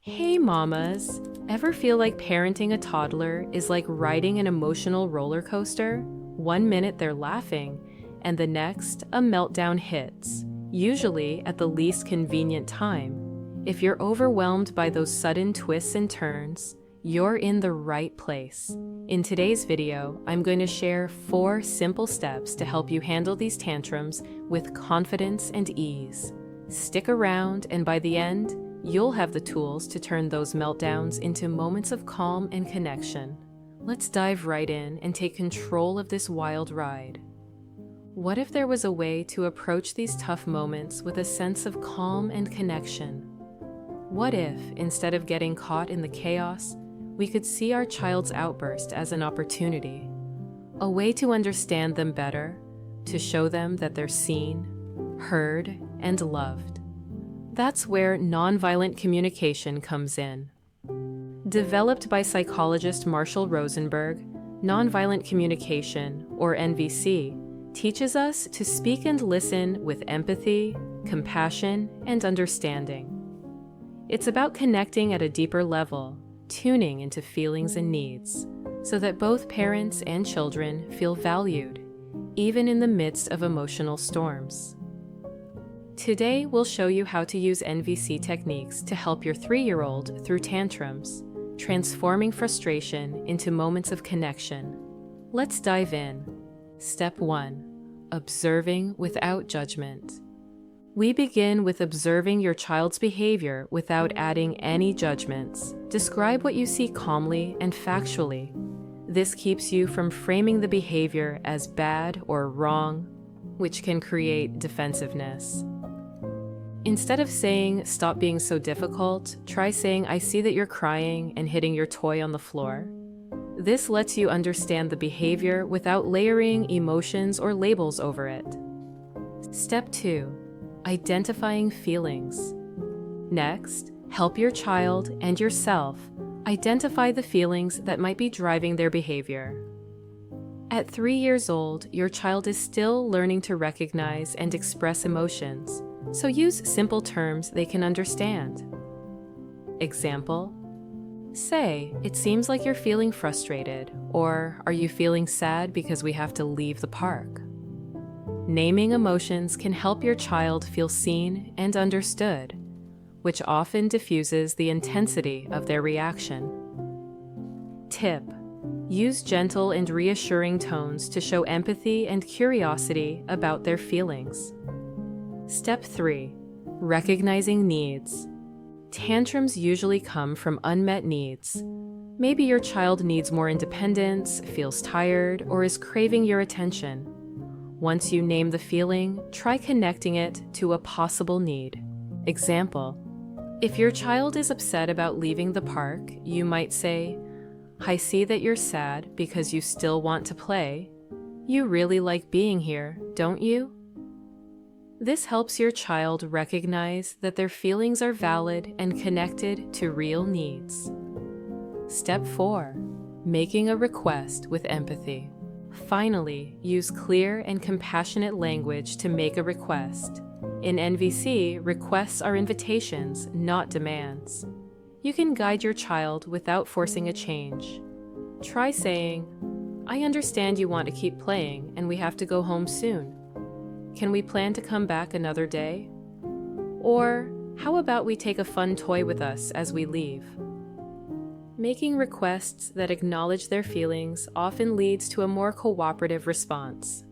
Hey mamas, ever feel like parenting a toddler is like riding an emotional roller coaster? 1 minute they're laughing, and the next, a meltdown hits, usually at the least convenient time. If you're overwhelmed by those sudden twists and turns, you're in the right place. In today's video, I'm going to share 4 simple steps to help you handle these tantrums with confidence and ease. Stick around, and by the end, you'll have the tools to turn those meltdowns into moments of calm and connection. Let's dive right in and take control of this wild ride. What if there was a way to approach these tough moments with a sense of calm and connection? What if, instead of getting caught in the chaos, we could see our child's outburst as an opportunity? A way to understand them better, to show them that they're seen, heard, and loved. That's where nonviolent communication comes in. Developed by psychologist Marshal Rosenberg, nonviolent communication, or NVC, teaches us to speak and listen with empathy, compassion, and understanding. It's about connecting at a deeper level, tuning into feelings and needs, so that both parents and children feel valued, even in the midst of emotional storms. Today, we'll show you how to use NVC techniques to help your 3-year-old through tantrums, transforming frustration into moments of connection. Let's dive in. Step 1. Observing without judgment. We begin with observing your child's behavior without adding any judgments. Describe what you see calmly and factually. This keeps you from framing the behavior as bad or wrong, which can create defensiveness. Instead of saying, "Stop being so difficult," try saying, "I see that you're crying," and hitting your toy on the floor. This lets you understand the behavior without layering emotions or labels over it. Step 2. Identifying feelings. Next, help your child and yourself identify the feelings that might be driving their behavior. At 3 years old, your child is still learning to recognize and express emotions, so use simple terms they can understand. Example: say, "It seems like you're feeling frustrated," or "Are you feeling sad because we have to leave the park?" Naming emotions can help your child feel seen and understood, which often diffuses the intensity of their reaction. Tip: use gentle and reassuring tones to show empathy and curiosity about their feelings. Step 3. Recognizing needs. Tantrums usually come from unmet needs. Maybe your child needs more independence, feels tired, or is craving your attention. Once you name the feeling, try connecting it to a possible need. Example: if your child is upset about leaving the park, you might say, "I see that you're sad because you still want to play. You really like being here, don't you?" This helps your child recognize that their feelings are valid and connected to real needs. Step 4. Making a request with empathy. Finally, use clear and compassionate language to make a request. In NVC, requests are invitations, not demands. You can guide your child without forcing a change. Try saying, "I understand you want to keep playing and we have to go home soon. Can we plan to come back another day?" Or, "How about we take a fun toy with us as we leave?" Making requests that acknowledge their feelings often leads to a more cooperative response.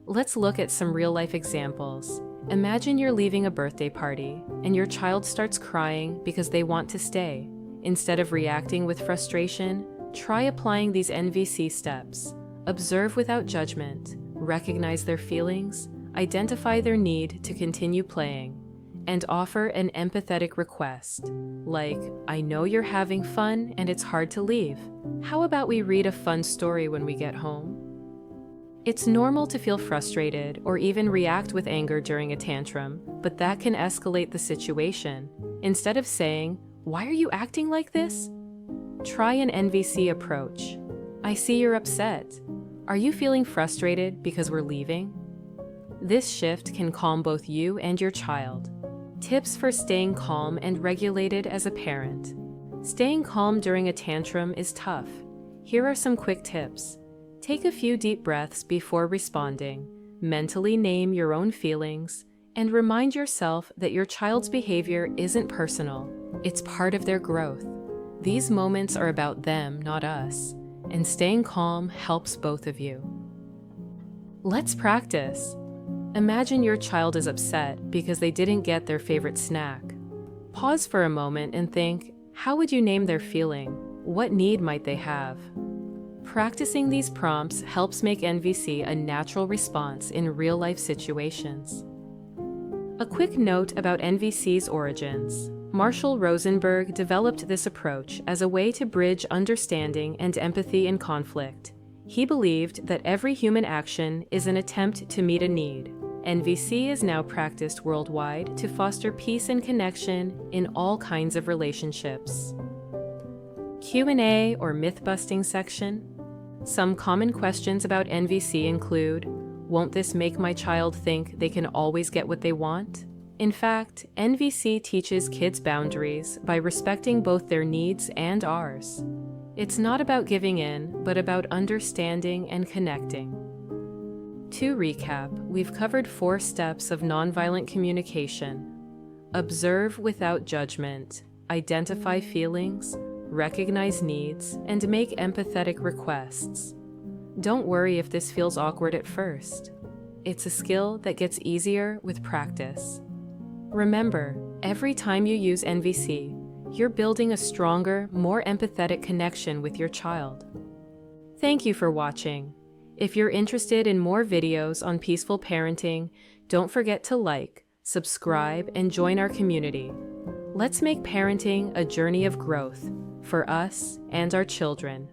Let's look at some real-life examples. Imagine you're leaving a birthday party, and your child starts crying because they want to stay. Instead of reacting with frustration, try applying these NVC steps. Observe without judgment, recognize their feelings, identify their need to continue playing, and offer an empathetic request, like, "I know you're having fun and it's hard to leave. How about we read a fun story when we get home?" It's normal to feel frustrated or even react with anger during a tantrum, but that can escalate the situation. Instead of saying, "Why are you acting like this?" try an NVC approach. "I see you're upset. Are you feeling frustrated because we're leaving?" This shift can calm both you and your child. Tips for staying calm and regulated as a parent. Staying calm during a tantrum is tough. Here are some quick tips. Take a few deep breaths before responding. Mentally name your own feelings, and remind yourself that your child's behavior isn't personal. It's part of their growth. These moments are about them, not us, and staying calm helps both of you. Let's practice. Imagine your child is upset because they didn't get their favorite snack. Pause for a moment and think, how would you name their feeling? What need might they have? Practicing these prompts helps make NVC a natural response in real-life situations. A quick note about NVC's origins. Marshal Rosenberg developed this approach as a way to bridge understanding and empathy in conflict. He believed that every human action is an attempt to meet a need. NVC is now practiced worldwide to foster peace and connection in all kinds of relationships. Q&A or myth-busting section. Some common questions about NVC include, won't this make my child think they can always get what they want? In fact, NVC teaches kids boundaries by respecting both their needs and ours. It's not about giving in, but about understanding and connecting. To recap, we've covered 4 steps of nonviolent communication. Observe without judgment, identify feelings, recognize needs, and make empathetic requests. Don't worry if this feels awkward at first. It's a skill that gets easier with practice. Remember, every time you use NVC, you're building a stronger, more empathetic connection with your child. Thank you for watching. If you're interested in more videos on peaceful parenting, don't forget to like, subscribe, and join our community. Let's make parenting a journey of growth for us and our children.